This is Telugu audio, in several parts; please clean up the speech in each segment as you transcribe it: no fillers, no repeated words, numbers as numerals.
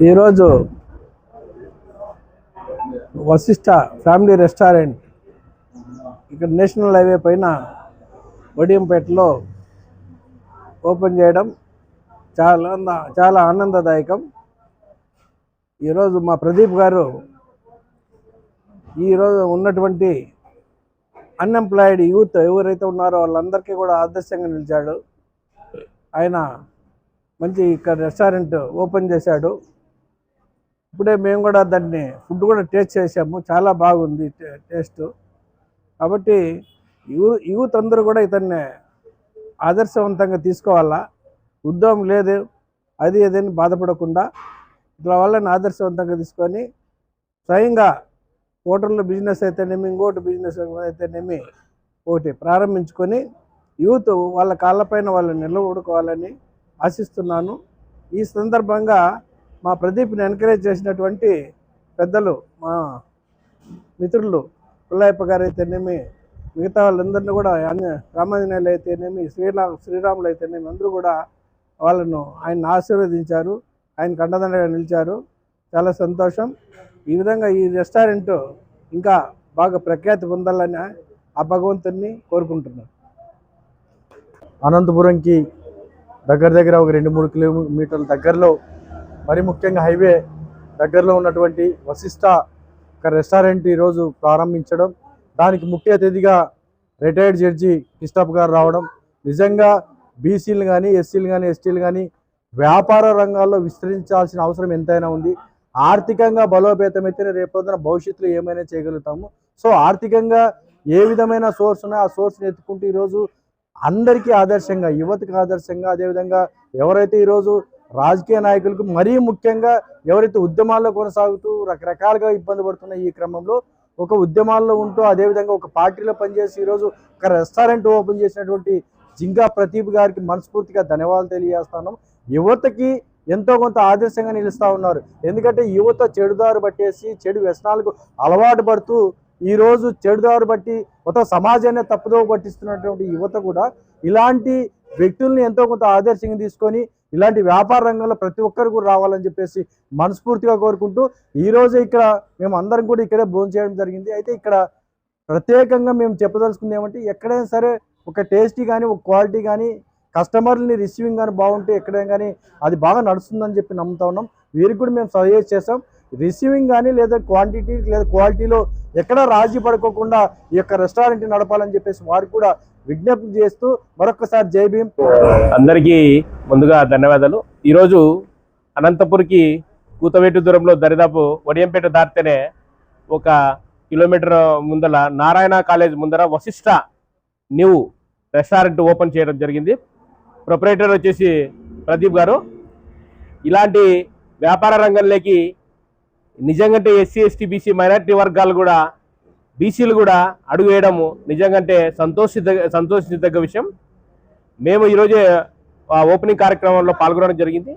ఈరోజు వశిష్ట ఫ్యామిలీ రెస్టారెంట్ ఇక్కడ నేషనల్ హైవే పైన వడియంపేటలో ఓపెన్ చేయడం చాలా ఆనందదాయకం. ఈరోజు మా ప్రదీప్ గారు ఈరోజు ఉన్నటువంటి అన్ఎంప్లాయిడ్ యూత్ ఎవరైతే ఉన్నారో వాళ్ళందరికీ కూడా ఆదర్శంగా నిలిచాడు. ఆయన మంచి ఇక్కడ రెస్టారెంట్ ఓపెన్ చేశాడు. ఇప్పుడే మేము కూడా దాన్ని ఫుడ్ కూడా టేస్ట్ చేసాము, చాలా బాగుంది టేస్ట్. కాబట్టి యూత్ అందరూ కూడా ఇతన్ని ఆదర్శవంతంగా తీసుకోవాలా. ఉద్యోగం లేదు అది ఏదని బాధపడకుండా ఇట్లా వాళ్ళని ఆదర్శవంతంగా తీసుకొని స్వయంగా హోటల్లో బిజినెస్ అయితేనేమి, ఇంకోటి బిజినెస్ అయితేనేమి ఒకటి ప్రారంభించుకొని యూత్ వాళ్ళ కాళ్ళపైన వాళ్ళు నిలబడుకోవాలని ఆశిస్తున్నాను. ఈ సందర్భంగా మా ప్రదీప్ని ఎంకరేజ్ చేసినటువంటి పెద్దలు, మా మిత్రులు పుల్లయ్యప్ప గారు అయితేనేమి, మిగతా వాళ్ళందరినీ కూడా రామాంజనేయులు అయితేనేమి, శ్రీరాములు అయితేనేమి అందరూ కూడా ఆయన ఆశీర్వదించారు, ఆయనకు అండదండగా నిలిచారు. చాలా సంతోషం. ఈ విధంగా ఈ రెస్టారెంట్ ఇంకా బాగా ప్రఖ్యాతి పొందాలని ఆ భగవంతుని కోరుకుంటున్నాను. అనంతపురంకి దగ్గర ఒక 2-3 కిలోమీటర్ల దగ్గరలో, మరి ముఖ్యంగా హైవే దగ్గరలో ఉన్నటువంటి వశిష్ట రెస్టారెంట్ ఈరోజు ప్రారంభించడం, దానికి ముఖ్య అతిథిగా రిటైర్డ్ జడ్జి కిష్టప్ గారు రావడం నిజంగా బీసీలు కానీ, ఎస్సీలు కానీ, ఎస్టీలు కానీ వ్యాపార రంగాల్లో విస్తరించాల్సిన అవసరం ఎంతైనా ఉంది. ఆర్థికంగా బలోపేతమైతేనే రేపొద్దున భవిష్యత్తులో ఏమైనా చేయగలుగుతాము. సో ఆర్థికంగా ఏ విధమైన సోర్స్ ఉన్నాయో ఆ సోర్స్ని ఎత్తుకుంటూ ఈరోజు అందరికీ ఆదర్శంగా, యువతకు ఆదర్శంగా, అదేవిధంగా ఎవరైతే ఈరోజు రాజకీయ నాయకులకు, మరీ ముఖ్యంగా ఎవరైతే ఉద్యమాల్లో కొనసాగుతూ రకరకాలుగా ఇబ్బంది పడుతున్న ఈ క్రమంలో ఒక ఉద్యమాల్లో ఉంటూ అదేవిధంగా ఒక పార్టీలో పనిచేసి ఈరోజు ఒక రెస్టారెంట్ ఓపెన్ చేసినటువంటి జింకా ప్రదీప్ గారికి మనస్ఫూర్తిగా ధన్యవాదాలు తెలియజేస్తున్నాం. యువతకి ఎంతో కొంత ఆదర్శంగా నిలుస్తూ ఉన్నారు. ఎందుకంటే యువత చెడుదారు పట్టేసి చెడు వ్యసనాలకు అలవాటు పడుతూ ఈరోజు చెడుదారు బట్టి మొత్తం సమాజాన్ని తప్పుదో పట్టిస్తున్నటువంటి యువత కూడా ఇలాంటి వ్యక్తుల్ని ఎంతో కొంత ఆదర్శంగా తీసుకొని ఇలాంటి వ్యాపార రంగంలో ప్రతి ఒక్కరు కూడా రావాలని చెప్పేసి మనస్ఫూర్తిగా కోరుకుంటూ ఈరోజు ఇక్కడ మేము అందరం కూడా ఇక్కడే భోజనం చేయడం జరిగింది. అయితే ఇక్కడ ప్రత్యేకంగా మేము చెప్పదలుచుకుంది ఏమంటే, ఎక్కడైనా సరే ఒక టేస్టీ కానీ, ఒక క్వాలిటీ కానీ, కస్టమర్ని రిసీవింగ్ కానీ బాగుంటే ఎక్కడైనా కానీ అది బాగా నడుస్తుందని చెప్పి నమ్ముతా ఉన్నాం. వీరికి కూడా మేము సజెస్ట్ చేస్తాం, రిసీవింగ్ కానీ లేదా క్వాంటిటీ లేదా క్వాలిటీలో ఎక్కడా రాజీ పడుకోకుండా ఈ యొక్క రెస్టారెంట్ నడపాలని చెప్పేసి వారికి కూడా విజ్ఞప్తి చేస్తూ మరొకసారి జై భీమ్. అందరికీ ముందుగా ధన్యవాదాలు. ఈరోజు అనంతపూర్కి కూతవేటు దూరంలో దరిదాపు వడియంపేట దాటితేనే 1 కిలోమీటర్ ముందర నారాయణ కాలేజ్ ముందర వశిష్ట న్యూ రెస్టారెంట్ ఓపెన్ చేయడం జరిగింది. ప్రొపరేటర్ వచ్చేసి ప్రదీప్ గారు. ఇలాంటి వ్యాపార రంగంలోకి నిజంగా ఎస్సీ, ఎస్టీ, బీసీ మైనారిటీ వర్గాలు కూడా, బీసీలు కూడా అడుగు వేయడము నిజంగా సంతోషించదగ్గ విషయం. మేము ఈరోజే ఓపెనింగ్ కార్యక్రమంలో పాల్గొనడం జరిగింది.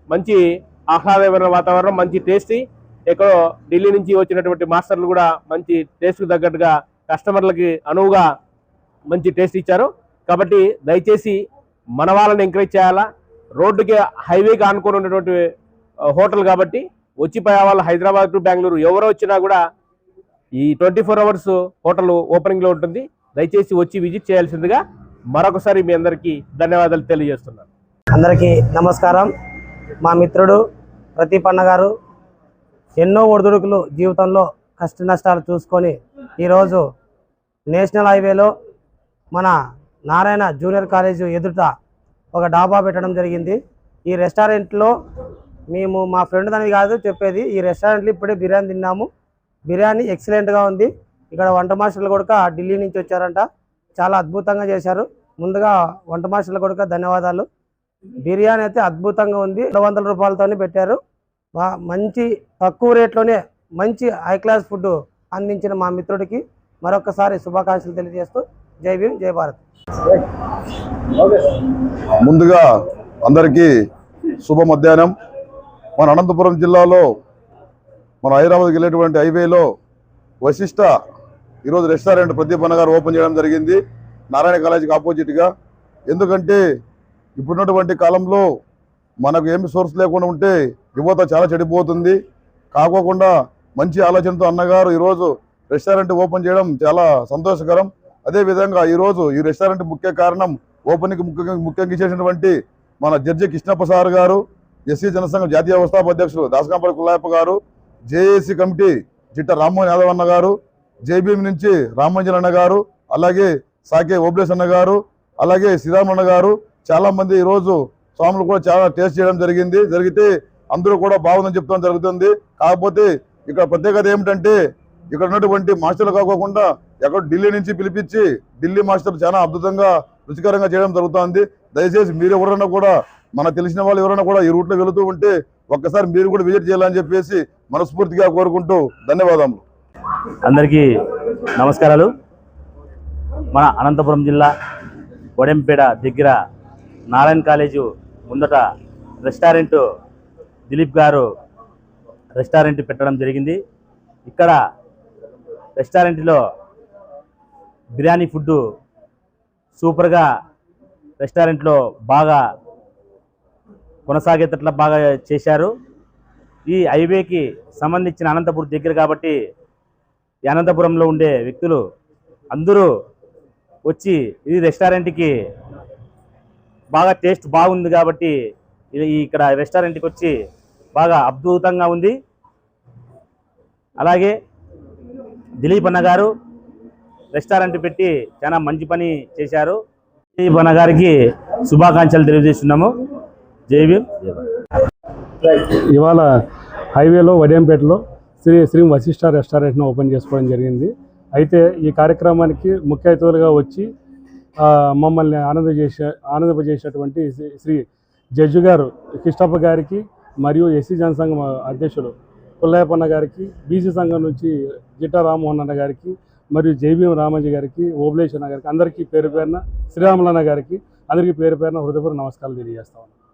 మంచి ఆహ్లాదమైన వాతావరణం, మంచి టేస్టీ. ఎక్కడో ఢిల్లీ నుంచి వచ్చినటువంటి మాస్టర్లు కూడా మంచి టేస్ట్కి తగ్గట్టుగా కస్టమర్లకి అనువుగా మంచి టేస్ట్ ఇచ్చారు. కాబట్టి దయచేసి మన వాళ్ళని ఎంకరేజ్ చేయాలా. రోడ్డుకి హైవేకి ఆనుకొని ఉన్నటువంటి హోటల్ కాబట్టి వచ్చిపోయే వాళ్ళు హైదరాబాద్ టు బెంగళూరు ఎవరో వచ్చినా కూడా ఈ 24 అవర్స్ హోటల్ ఓపెనింగ్లో ఉంటుంది. దయచేసి వచ్చి విజిట్ చేయాల్సిందిగా మరొకసారి మీ అందరికీ ధన్యవాదాలు తెలియజేస్తున్నాను. అందరికీ నమస్కారం. మా మిత్రుడు ప్రదీప్ అన్న గారు ఎన్నో ఒడిదుడుకులు జీవితంలో కష్ట నష్టాలు చూసుకొని ఈరోజు నేషనల్ హైవేలో మన నారాయణ జూనియర్ కాలేజ్ ఎదుట ఒక డాబా పెట్టడం జరిగింది. ఈ రెస్టారెంట్లో మేము మా ఫ్రెండ్ దానికి కాదు చెప్పేది, ఈ రెస్టారెంట్లో ఇప్పుడే బిర్యానీ తిన్నాము. బిర్యానీ ఎక్సలెంట్గా ఉంది. ఇక్కడ వంట మాస్టర్లు కూడా ఢిల్లీ నుంచి వచ్చారంట, చాలా అద్భుతంగా చేశారు. ముందుగా వంట మాస్టర్లు కూడా ధన్యవాదాలు. బిర్యానీ అయితే అద్భుతంగా ఉంది. 200 రూపాయలతోనే పెట్టారు. మంచి తక్కువ రేట్లోనే మంచి హై క్లాస్ ఫుడ్ అందించిన మా మిత్రుడికి మరొకసారి శుభాకాంక్షలు తెలియజేస్తూ జై భీమ్, జై భారత్. ముందుగా అందరికీ శుభ మధ్యాహ్నం. మన అనంతపురం జిల్లాలో మన హైదరాబాద్కి వెళ్ళేటువంటి హైవేలో వశిష్ట ఈరోజు రెస్టారెంట్ ప్రదీప్ అన్న గారు ఓపెన్ చేయడం జరిగింది, నారాయణ కాలేజీకి ఆపోజిట్గా. ఎందుకంటే ఇప్పుడున్నటువంటి కాలంలో మనకు ఏమి సోర్స్ లేకుండా ఉంటే యువత చాలా చెడిపోతుంది. కాకోకుండా మంచి ఆలోచనతో అన్నగారు ఈరోజు రెస్టారెంట్ ఓపెన్ చేయడం చాలా సంతోషకరం. అదేవిధంగా ఈరోజు ఈ రెస్టారెంట్ ముఖ్య కారణం ఓపెనింగ్ ముఖ్యంగా ఇచ్చేసినటువంటి మన జడ్జి కృష్ణప్ప సార్ గారు, ఎస్సీ జనసంఘం జాతీయ వ్యవస్థాపక అధ్యక్షులు దాసకాంపల్లి కుల్లాయప్ప గారు, జేఏసీ కమిటీ జిట్ట రామ్మోహన్ యాదవ్ అన్న గారు, జేబీఎం నుంచి రామంజన్ అన్న గారు, అలాగే సాకే ఓబ్లేస్ అన్న గారు, అలాగే శ్రీరామ్ అన్న గారు, చాలా మంది ఈరోజు స్వాములు కూడా చాలా టేస్ట్ చేయడం జరిగితే అందరూ కూడా బాగుందని చెప్తాం జరుగుతుంది. కాకపోతే ఇక్కడ ప్రత్యేకత ఏమిటంటే ఇక్కడ ఉన్నటువంటి మాస్టర్లు కాకోకుండా ఎక్కడ ఢిల్లీ నుంచి పిలిపించి ఢిల్లీ మాస్టర్లు చాలా అద్భుతంగా రుచికరంగా చేయడం జరుగుతుంది. దయచేసి మీరు ఎవరైనా కూడా మనకు తెలిసిన వాళ్ళు ఎవరైనా కూడా ఈ రూట్లో వెళుతూ ఉంటే ఒక్కసారి మీరు కూడా విజిట్ చేయాలని చెప్పేసి మనస్ఫూర్తిగా కోరుకుంటూ ధన్యవాదములు. అందరికీ నమస్కారాలు. మన అనంతపురం జిల్లా వడెంపేట దగ్గర నారాయణ కాలేజు ముందట రెస్టారెంట్ దిలీప్ గారు రెస్టారెంట్ పెట్టడం జరిగింది. ఇక్కడ రెస్టారెంట్లో బిర్యానీ ఫుడ్ సూపర్గా రెస్టారెంట్లో బాగా కొనసాగేటట్లా బాగా చేశారు. ఈ హైవేకి సంబంధించిన అనంతపురం దగ్గర కాబట్టి ఈ అనంతపురంలో ఉండే వ్యక్తులు అందరూ వచ్చి ఈ రెస్టారెంట్కి బాగా టేస్ట్ బాగుంది కాబట్టి ఇక్కడ రెస్టారెంట్కి వచ్చి బాగా అద్భుతంగా ఉంది. అలాగే దిలీప్ అన్న గారు రెస్టారెంట్ పెట్టి చాలా మంచి పని చేశారు. దిలీప్ అన్న గారికి శుభాకాంక్షలు తెలియజేస్తున్నాము. జై భీమ్. ఇవాళ హైవేలో వడియంపేటలో శ్రీ వశిష్ఠ రెస్టారెంట్ను ఓపెన్ చేసుకోవడం జరిగింది. అయితే ఈ కార్యక్రమానికి ముఖ్య అతిథులుగా వచ్చి మమ్మల్ని ఆనందింపజేసినటువంటి శ్రీ జడ్జి గారు కృష్ణప్ప గారికి మరియు ఎస్సీ జనసంఘం అధ్యక్షుడు పుల్లయ్యప్పన్న గారికి, బీసీ సంఘం నుంచి జిట్టా రామ్మోహన్ అన్న గారికి మరియు జేబీఎం రామాజీ గారికి, ఓబ్లేష్ అన్న గారికి అందరికీ పేరు పేరున, శ్రీరాములన్న గారికి అందరికీ పేరు పేరున హృదయపూర్వక నమస్కారాలు తెలియజేస్తా ఉన్నాను.